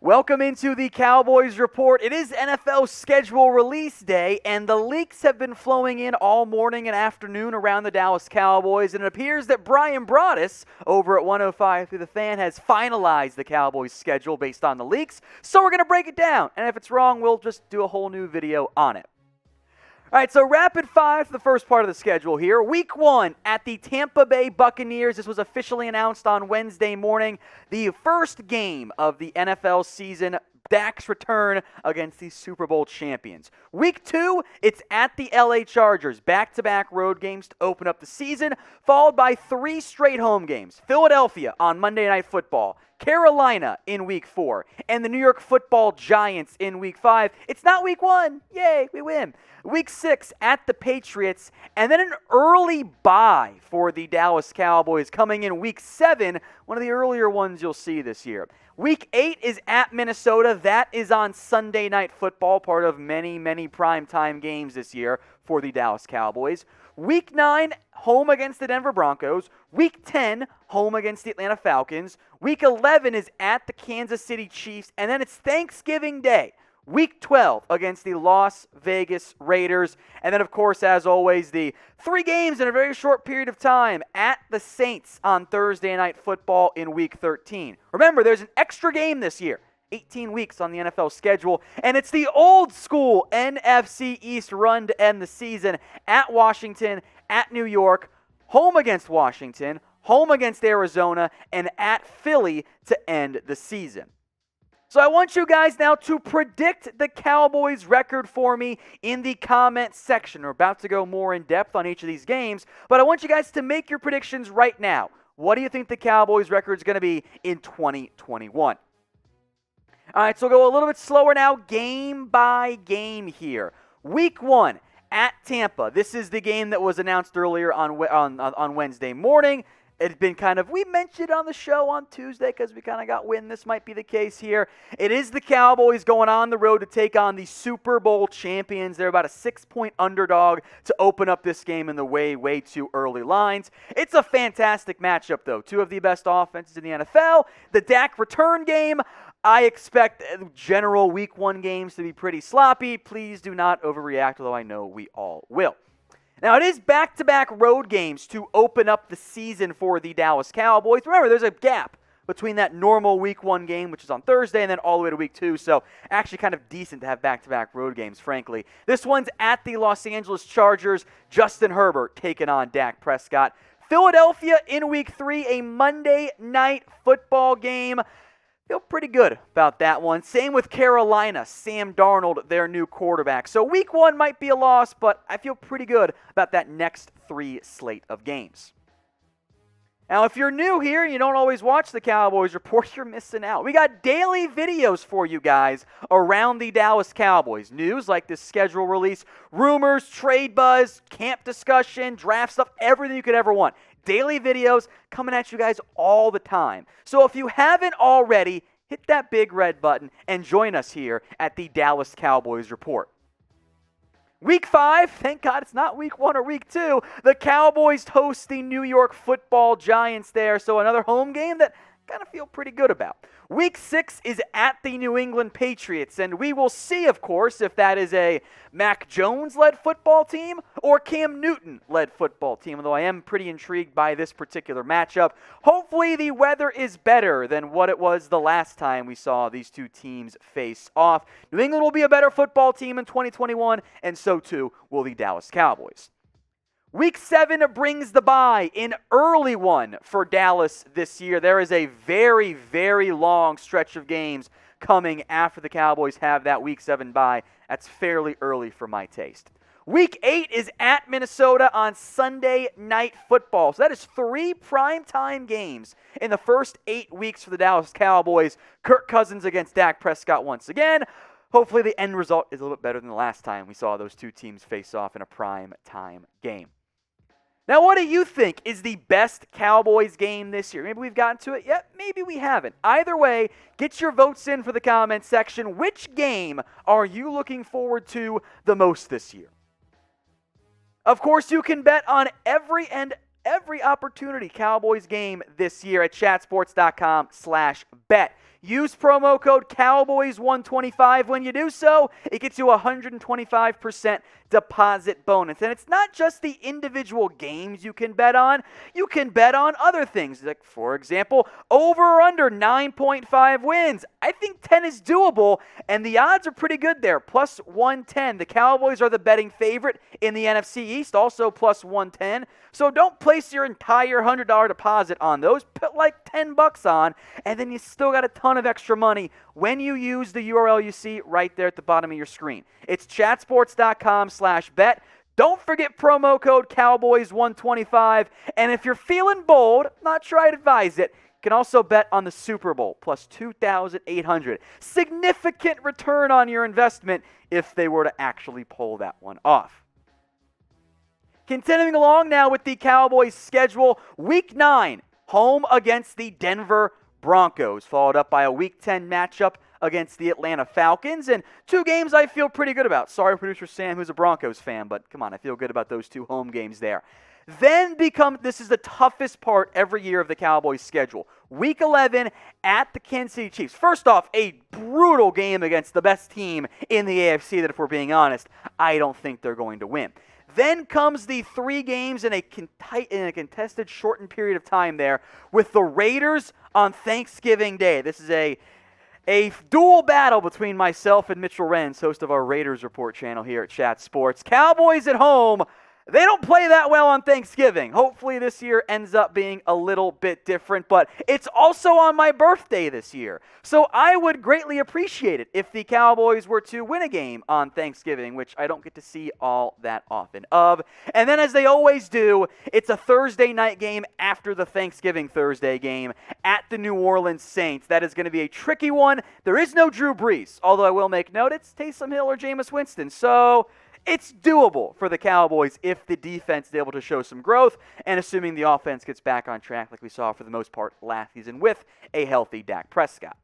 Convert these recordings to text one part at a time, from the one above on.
Welcome into the Cowboys Report. It is NFL schedule release day, and the leaks have been flowing in all morning and afternoon around the Dallas Cowboys, and it appears that Brian Broaddus over at 105 Through the Fan has finalized the Cowboys schedule based on the leaks, so we're going to break it down, and if it's wrong, we'll just do a whole new video on it. All right, so rapid fire for the first part of the schedule here. Week 1 at the Tampa Bay Buccaneers. This was officially announced on Wednesday morning. The first game of the NFL season, Dak's return against the Super Bowl champions. Week 2, it's at the LA Chargers. Back-to-back road games to open up the season, followed by 3 straight home games. Philadelphia on Monday Night Football, Carolina in Week 4, and the New York Football Giants in Week 5. It's not Week 1. Yay, we win. Week 6 at the Patriots, and then an early bye for the Dallas Cowboys coming in Week 7, one of the earlier ones you'll see this year. Week 8 is at Minnesota. That is on Sunday Night Football, part of many, many primetime games this year for the Dallas Cowboys. Week 9, home against the Denver Broncos. Week 10, home against the Atlanta Falcons. Week 11 is at the Kansas City Chiefs, and then it's Thanksgiving Day. Week 12 against the Las Vegas Raiders. And then, of course, as always, the 3 games in a very short period of time at the Saints on Thursday Night Football in Week 13. Remember, there's an extra game this year. 18 weeks on the NFL schedule, and it's the old school NFC East run to end the season at Washington, at New York, home against Washington, home against Arizona, and at Philly to end the season. So I want you guys now to predict the Cowboys record for me in the comments section. We're about to go more in depth on each of these games, but I want you guys to make your predictions right now. What do you think the Cowboys record is going to be in 2021? All right, so we'll go a little bit slower now, game by game here. Week 1 at Tampa. This is the game that was announced earlier on Wednesday morning. It's been we mentioned on the show on Tuesday because we kind of got wind this might be the case here. It is the Cowboys going on the road to take on the Super Bowl champions. They're about a 6-point underdog to open up this game in the way too early lines. It's a fantastic matchup, though. 2 of the best offenses in the NFL. The Dak return game, I expect general Week 1 games to be pretty sloppy. Please do not overreact, although I know we all will. Now, it is back-to-back road games to open up the season for the Dallas Cowboys. Remember, there's a gap between that normal Week 1 game, which is on Thursday, and then all the way to Week 2, so actually kind of decent to have back-to-back road games, frankly. This one's at the Los Angeles Chargers. Justin Herbert taking on Dak Prescott. Philadelphia in Week 3, a Monday Night Football game. Feel pretty good about that one. Same with Carolina, Sam Darnold, their new quarterback. So Week 1 might be a loss, but I feel pretty good about that next 3 slate of games. Now, if you're new here and you don't always watch the Cowboys Report, you're missing out. We got daily videos for you guys around the Dallas Cowboys. News like this schedule release, rumors, trade buzz, camp discussion, draft stuff, everything you could ever want. Daily videos coming at you guys all the time. So if you haven't already, hit that big red button and join us here at the Dallas Cowboys Report. Week 5, thank God it's not Week 1 or Week 2. The Cowboys host the New York Football Giants there, so another home game that kind of feel pretty good about. Week 6 is at the New England Patriots, and we will see, of course, if that is a Mac Jones-led football team or Cam Newton-led football team, although I am pretty intrigued by this particular matchup. Hopefully the weather is better than what it was the last time we saw these 2 teams face off. New England will be a better football team in 2021, and so too will the Dallas Cowboys. Week 7 brings the bye, an early one for Dallas this year. There is a very, very long stretch of games coming after the Cowboys have that Week 7 bye. That's fairly early for my taste. Week 8 is at Minnesota on Sunday Night Football. So that is 3 primetime games in the first 8 weeks for the Dallas Cowboys. Kirk Cousins against Dak Prescott once again. Hopefully the end result is a little bit better than the last time we saw those 2 teams face off in a primetime game. Now, what do you think is the best Cowboys game this year? Maybe we've gotten to it yet. Maybe we haven't. Either way, get your votes in for the comment section. Which game are you looking forward to the most this year? Of course, you can bet on every opportunity Cowboys game this year at chatsports.com/bet. Use promo code Cowboys125 when you do so. It gets you a 125% deposit bonus. And it's not just the individual games you can bet on. You can bet on other things. Like, for example, over or under 9.5 wins. I think 10 is doable, and the odds are pretty good there. Plus 110. The Cowboys are the betting favorite in the NFC East, also plus 110. So don't place your entire $100 deposit on those. Put like $10 on, and then you still got a ton of extra money when you use the URL you see right there at the bottom of your screen. It's chatsports.com/bet. Don't forget promo code Cowboys125. And if you're feeling bold, not sure I'd advise it, you can also bet on the Super Bowl, plus 2,800. Significant return on your investment if they were to actually pull that one off. Continuing along now with the Cowboys schedule, Week 9, home against the Denver Broncos, followed up by a Week 10 matchup against the Atlanta Falcons, and two games I feel pretty good about. Sorry, producer Sam, who's a Broncos fan, but come on, I feel good about those two home games there. Then this is the toughest part every year of the Cowboys schedule. Week 11 at the Kansas City Chiefs. First off, a brutal game against the best team in the AFC that, if we're being honest, I don't think they're going to win. Then comes the 3 games in a contested shortened period of time there with the Raiders on Thanksgiving Day. This is a dual battle between myself and Mitchell Renz, host of our Raiders Report channel here at Chat Sports. Cowboys at home. They don't play that well on Thanksgiving. Hopefully this year ends up being a little bit different, but it's also on my birthday this year. So I would greatly appreciate it if the Cowboys were to win a game on Thanksgiving, which I don't get to see all that often of. And then, as they always do, it's a Thursday night game after the Thanksgiving Thursday game at the New Orleans Saints. That is going to be a tricky one. There is no Drew Brees, although I will make note it's Taysom Hill or Jameis Winston. So it's doable for the Cowboys if the defense is able to show some growth, and assuming the offense gets back on track like we saw for the most part last season with a healthy Dak Prescott.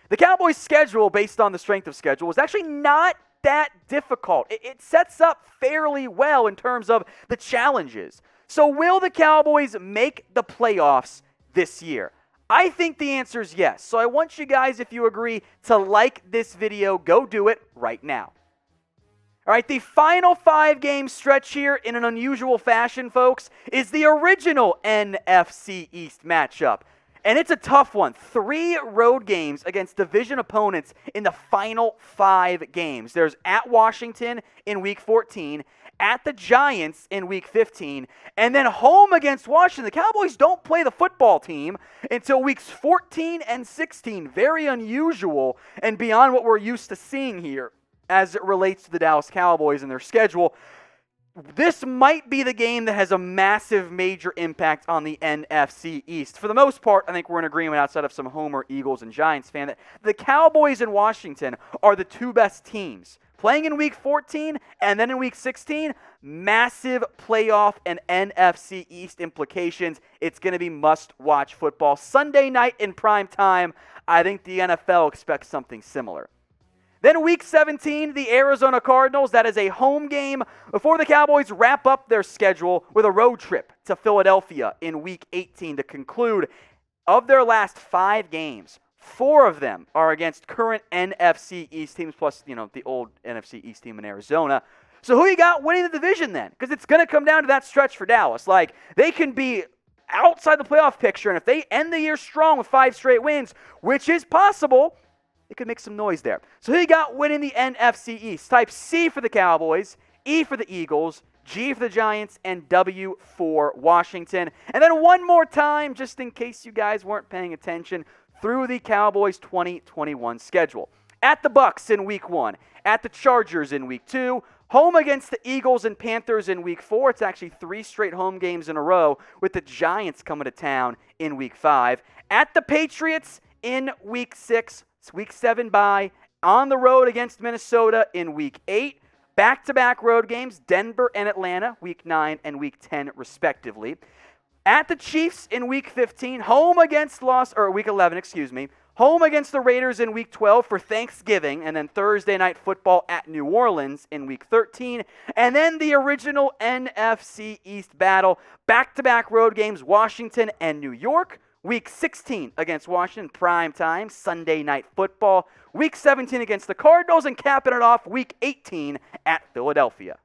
The Cowboys' schedule, based on the strength of schedule, was actually not that difficult. It sets up fairly well in terms of the challenges. So will the Cowboys make the playoffs this year? I think the answer is yes. So I want you guys, if you agree, to like this video. Go do it right now. All right, the final 5-game stretch here in an unusual fashion, folks, is the original NFC East matchup. And it's a tough one. 3 road games against division opponents in the final 5 games. There's at Washington in Week 14, at the Giants in Week 15, and then home against Washington. The Cowboys don't play the football team until Weeks 14 and 16. Very unusual and beyond what we're used to seeing here as it relates to the Dallas Cowboys and their schedule. This might be the game that has a massive, major impact on the NFC East. For the most part, I think we're in agreement outside of some Homer, Eagles, and Giants fan that the Cowboys and Washington are the 2 best teams. Playing in Week 14 and then in Week 16, massive playoff and NFC East implications. It's going to be must-watch football. Sunday night in prime time, I think the NFL expects something similar. Then Week 17, the Arizona Cardinals. That is a home game before the Cowboys wrap up their schedule with a road trip to Philadelphia in Week 18 to conclude. Of their last 5 games, 4 of them are against current NFC East teams, plus, the old NFC East team in Arizona. So who you got winning the division then? Because it's going to come down to that stretch for Dallas. Like, they can be outside the playoff picture, and if they end the year strong with 5 straight wins, which is possible, it could make some noise there. So who you got winning the NFC East? Type C for the Cowboys, E for the Eagles, G for the Giants, and W for Washington. And then one more time, just in case you guys weren't paying attention, through the Cowboys 2021 schedule. At the Bucs in Week 1, at the Chargers in Week 2, home against the Eagles and Panthers in Week 4. It's actually 3 straight home games in a row with the Giants coming to town in Week 5. At the Patriots in Week 6. It's Week 7 bye, on the road against Minnesota in Week 8. Back-to-back road games, Denver and Atlanta, Week 9 and Week 10 respectively. At the Chiefs in Week 15, Week 11, home against the Raiders in Week 12 for Thanksgiving, and then Thursday Night Football at New Orleans in Week 13. And then the original NFC East battle, back-to-back road games, Washington and New York, Week 16 against Washington, prime time, Sunday Night Football. Week 17 against the Cardinals, and capping it off Week 18 at Philadelphia.